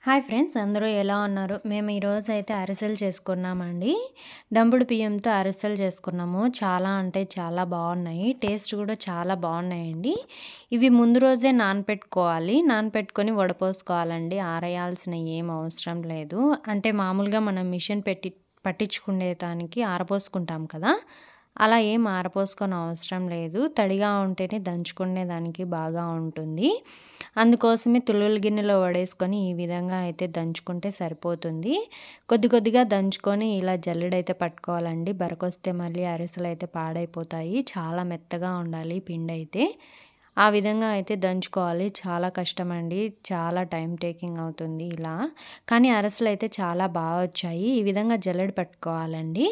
Hi friends, అందరూ ఎలా ఉన్నారు? మేము ఈరోజైతే అరిసెలు చేసుకున్నామండి. దంపుడు బియ్యంతో అరిసెలు చేసుకున్నాము. చాలా అంటే చాలా బాగున్నాయి. టేస్ట్ కూడా చాలా బాగున్నాయండి. ఇవి ముందు రోజే నానపెట్టుకోవాలి. నానపెట్టుకొని వడపోసుకోవాలండి. ఆరేయాల్సిన ఏం అవసరం లేదు. అంటే మామూలుగా మనం మిషన్ పెట్టి పట్టించుకునే దానికి ఆరపోసుకుంటాం కదా, అలా ఏం ఆరపోసుకొని అవసరం లేదు. తడిగా ఉంటేనే దంచుకునే దానికి బాగా ఉంటుంది. అందుకోసమే తుల్లులు గిన్నెలో వడేసుకొని ఈ విధంగా అయితే దంచుకుంటే సరిపోతుంది. కొద్ది కొద్దిగా దంచుకొని ఇలా జల్లెడైతే పట్టుకోవాలండి. బరకొస్తే మళ్ళీ అరిసెలైతే పాడైపోతాయి. చాలా మెత్తగా ఉండాలి పిండైతే. ఆ విధంగా అయితే దంచుకోవాలి. చాలా కష్టమండి. చాలా టైం టేకింగ్ అవుతుంది ఇలా. కానీ అరిసెలైతే చాలా బాగా వచ్చాయి. ఈ విధంగా జల్లెడ పట్టుకోవాలండి.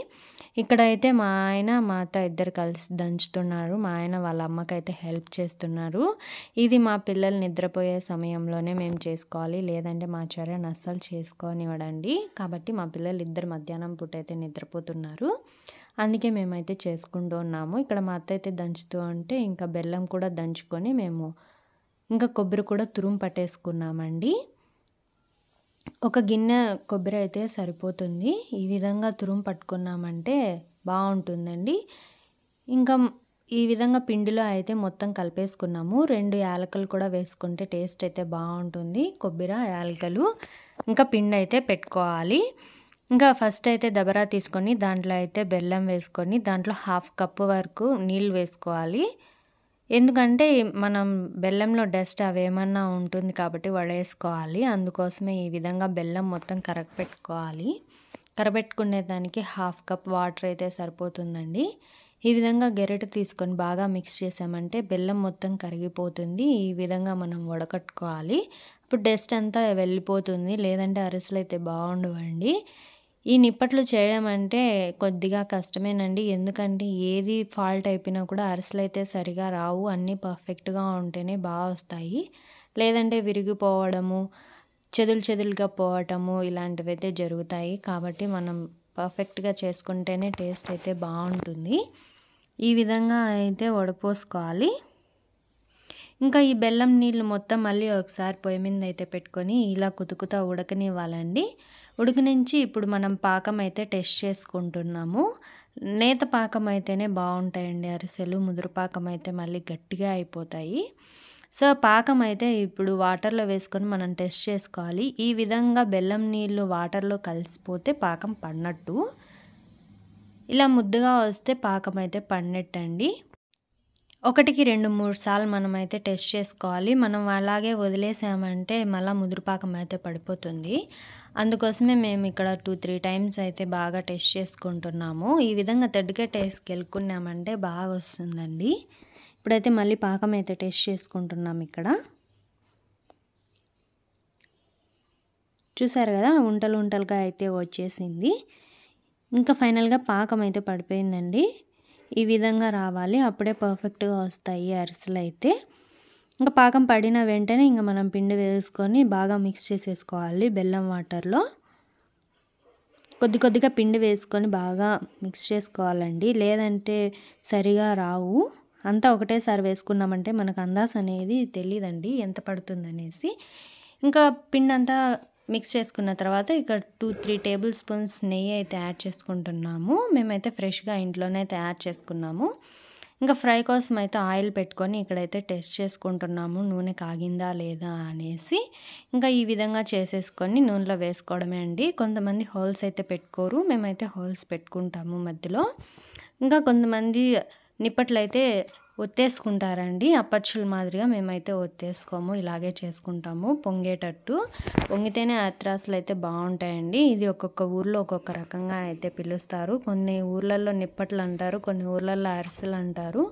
ఇక్కడైతే మా ఆయన, మా అత్త ఇద్దరు కలిసి దంచుతున్నారు. మా ఆయన వాళ్ళ అమ్మకైతే హెల్ప్ చేస్తున్నారు. ఇది మా పిల్లలు నిద్రపోయే సమయంలోనే మేము చేసుకోవాలి. లేదంటే మా చరణ్ అస్సలు చేసుకోనివ్వడండి. కాబట్టి మా పిల్లలు ఇద్దరు మధ్యాహ్నం పూట అయితే నిద్రపోతున్నారు. అందుకే మేమైతే చేసుకుంటూ ఉన్నాము. ఇక్కడ మా అత్త అయితే దంచుతూ ఉంటే ఇంకా బెల్లం కూడా దంచుకొని మేము ఇంకా కొబ్బరి కూడా తురుము పట్టేసుకున్నామండి. ఒక గిన్నె కొబ్బరి అయితే సరిపోతుంది. ఈ విధంగా తురుము పట్టుకున్నామంటే బాగుంటుందండి. ఇంకా ఈ విధంగా పిండిలో అయితే మొత్తం కలిపేసుకున్నాము. 2 యాలకులు కూడా వేసుకుంటే టేస్ట్ అయితే బాగుంటుంది. కొబ్బరి, యాలకులు ఇంకా పిండి అయితే పెట్టుకోవాలి. ఇంకా ఫస్ట్ అయితే దబరా తీసుకొని దాంట్లో అయితే బెల్లం వేసుకొని దాంట్లో 1/2 కప్పు వరకు నీళ్ళు వేసుకోవాలి. ఎందుకంటే మనం బెల్లంలో డస్ట్ అవేమన్నా ఉంటుంది కాబట్టి వడేసుకోవాలి. అందుకోసమే ఈ విధంగా బెల్లం మొత్తం కరగపెట్టుకోవాలి. కరగబెట్టుకునే దానికి 1/2 కప్ వాటర్ అయితే సరిపోతుందండి. ఈ విధంగా గెరిట తీసుకొని బాగా మిక్స్ చేసామంటే బెల్లం మొత్తం కరిగిపోతుంది. ఈ విధంగా మనం వడకట్టుకోవాలి. ఇప్పుడు డస్ట్ అంతా వెళ్ళిపోతుంది. లేదంటే అరిసెలు అయితే బాగుండవండి. ఈ నిప్పట్లు చేయడం అంటే కొద్దిగా కష్టమేనండి. ఎందుకంటే ఏది ఫాల్ట్ అయిపోయినా కూడా అరిసెలైతే సరిగా రావు. అన్నీ పర్ఫెక్ట్‌గా ఉంటేనే బాగా వస్తాయి. లేదంటే విరిగిపోవడము, చెదులు చెదులుగా పోవటము ఇలాంటివైతే జరుగుతాయి. కాబట్టి మనం పర్ఫెక్ట్‌గా చేసుకుంటేనే టేస్ట్ అయితే బాగుంటుంది. ఈ విధంగా అయితే వడపోసుకోవాలి. ఇంకా ఈ బెల్లం నీళ్ళు మొత్తం మళ్ళీ ఒకసారి పొయ్యి మీద అయితే పెట్టుకొని ఇలా కుతుకుతా ఉడకనివ్వాలండి. ఉడికినించి ఇప్పుడు మనం పాకం అయితే టెస్ట్ చేసుకుంటున్నాము. నేత పాకం అయితేనే బాగుంటాయండి అరిసెలు. ముదురు పాకం అయితే మళ్ళీ గట్టిగా అయిపోతాయి. సో పాకం అయితే ఇప్పుడు వాటర్లో వేసుకొని మనం టెస్ట్ చేసుకోవాలి. ఈ విధంగా బెల్లం నీళ్ళు వాటర్లో కలిసిపోతే పాకం పడినట్టు. ఇలా ముద్దగా వస్తే పాకం అయితే పడినట్టండి. 1కి 2, 3 సార్లు మనమైతే టెస్ట్ చేసుకోవాలి. మనం అలాగే వదిలేసామంటే మళ్ళా ముదురుపాకం అయితే పడిపోతుంది. అందుకోసమే మేము ఇక్కడ 2, 3 టైమ్స్ అయితే బాగా టెస్ట్ చేసుకుంటున్నాము. ఈ విధంగా థర్డ్‌కే టేస్ట్‌కెళ్ళుకున్నామంటే బాగా వస్తుందండి. ఇప్పుడైతే మళ్ళీ పాకం అయితే టెస్ట్ చేసుకుంటున్నాం ఇక్కడ. చూసారు కదా, ఉంటలు ఉంటలుగా అయితే వచ్చేసింది. ఇంకా ఫైనల్‌గా పాకం అయితే పడిపోయిందండి. ఈ విధంగా రావాలి. అప్పుడే పర్ఫెక్ట్‌గా వస్తాయి అరిసెలైతే. ఇంకా పాకం పడిన వెంటనే ఇంక మనం పిండి వేసుకొని బాగా మిక్స్ చేసేసుకోవాలి బెల్లం వాటర్లో. కొద్ది కొద్దిగా పిండి వేసుకొని బాగా మిక్స్ చేసుకోవాలండి. లేదంటే సరిగా రావు. అంతా ఒకటేసారి వేసుకున్నామంటే మనకు అందాజ అనేది తెలీదండి ఎంత పడుతుందనేసి. ఇంకా పిండి అంతా మిక్స్ చేసుకున్న తర్వాత ఇక్కడ 2, 3 టేబుల్ స్పూన్స్ నెయ్యి అయితే యాడ్ చేసుకుంటున్నాము. మేమైతే ఫ్రెష్‌గా ఇంట్లోనే తయారు చేసుకున్నాము. ఇంకా ఫ్రై కోసం అయితే ఆయిల్ పెట్టుకొని ఇక్కడైతే టెస్ట్ చేసుకుంటున్నాము. నూనె కాగిందా లేదా అనేసి. ఇంకా ఈ విధంగా చేసేసుకొని నూనెలో వేసుకోవడమే అండి. కొంతమంది హోల్స్ అయితే పెట్టుకోరు. మేమైతే హోల్స్ పెట్టుకుంటాము మధ్యలో. ఇంకా కొంతమంది నిప్పట్లయితే ఒత్తేసుకుంటారండి. అప్పచ్చుల మాదిరిగా మేమైతే ఒత్తేసుకోము. ఇలాగే చేసుకుంటాము పొంగేటట్టు. పొంగితేనే అత్రాసులు అయితే బాగుంటాయండి. ఇది ఒక్కొక్క ఊర్లో ఒక్కొక్క రకంగా అయితే పిలుస్తారు. కొన్ని ఊర్లలో నిప్పట్లు అంటారు. కొన్ని ఊర్లలో అరిసెలు అంటారు.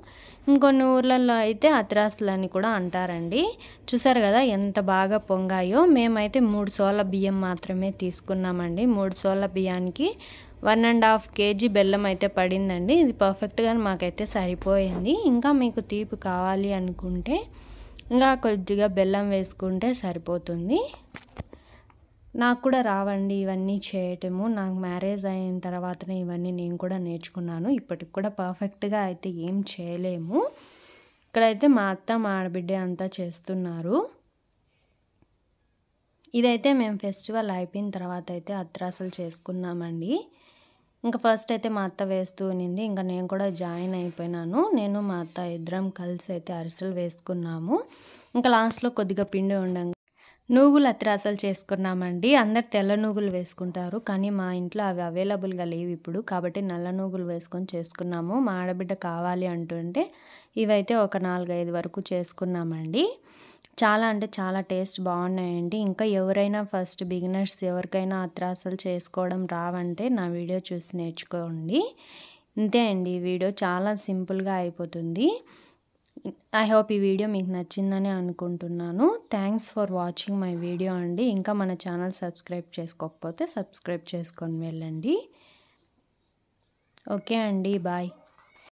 ఇంకొన్ని ఊర్లలో అయితే అత్రాసులు అని కూడా అంటారండి. చూసారు కదా ఎంత బాగా పొంగాయో. మేమైతే 3 సోల బియ్యం మాత్రమే తీసుకున్నామండి. 3 సోల బియ్యానికి 1.5 కేజీ బెల్లం అయితే పడిందండి. ఇది పర్ఫెక్ట్‌గా మాకైతే సరిపోయింది. ఇంకా మీకు తీపి కావాలి అనుకుంటే ఇంకా కొద్దిగా బెల్లం వేసుకుంటే సరిపోతుంది. నాకు కూడా రావండి ఇవన్నీ చేయటము. నాకు మ్యారేజ్ అయిన తర్వాతనే ఇవన్నీ నేను కూడా నేర్చుకున్నాను. ఇప్పటికి కూడా పర్ఫెక్ట్‌గా అయితే ఏం చేయలేము. ఇక్కడైతే మా అత్త, మా ఆడబిడ్డ అంతా చేస్తున్నారు. ఇదైతే మేము ఫెస్టివల్ అయిపోయిన తర్వాత అయితే అత్రాసలు చేసుకున్నామండి. ఇంకా ఫస్ట్ అయితే మా అత్త వేస్తూ ఉన్నింది. ఇంకా నేను కూడా జాయిన్ అయిపోయినాను. నేను మా అత్త ఇద్దరం కలిసి అయితే అరిసెలు వేసుకున్నాము. ఇంకా లాస్ట్‌లో కొద్దిగా పిండి ఉండంగా నూగులు అత్రాసలు చేసుకున్నామండి. అందరు తెల్ల నూగులు వేసుకుంటారు. కానీ మా ఇంట్లో అవి అవైలబుల్‌గా లేవు ఇప్పుడు. కాబట్టి నల్ల నూగులు వేసుకొని చేసుకున్నాము. మా ఆడబిడ్డ కావాలి అంటుంటే ఇవైతే ఒక 4, 5 వరకు చేసుకున్నామండి. చాలా అంటే చాలా టేస్ట్ బాగున్నాయండి. ఇంకా ఎవరైనా ఫస్ట్ బిగినర్స్ ఎవరికైనా అత్రాసలు చేసుకోవడం రావంటే నా వీడియో చూసి నేర్చుకోండి. ఇంతే అండి. ఈ వీడియో చాలా సింపుల్‌గా అయిపోతుంది. ఐ హోప్ ఈ వీడియో మీకు నచ్చిందని అనుకుంటున్నాను. Thanks for watching my video అండి. ఇంకా మన ఛానల్ సబ్స్క్రైబ్ చేసుకోకపోతే సబ్స్క్రైబ్ చేసుకొని వెళ్ళండి. ఓకే అండి. బాయ్.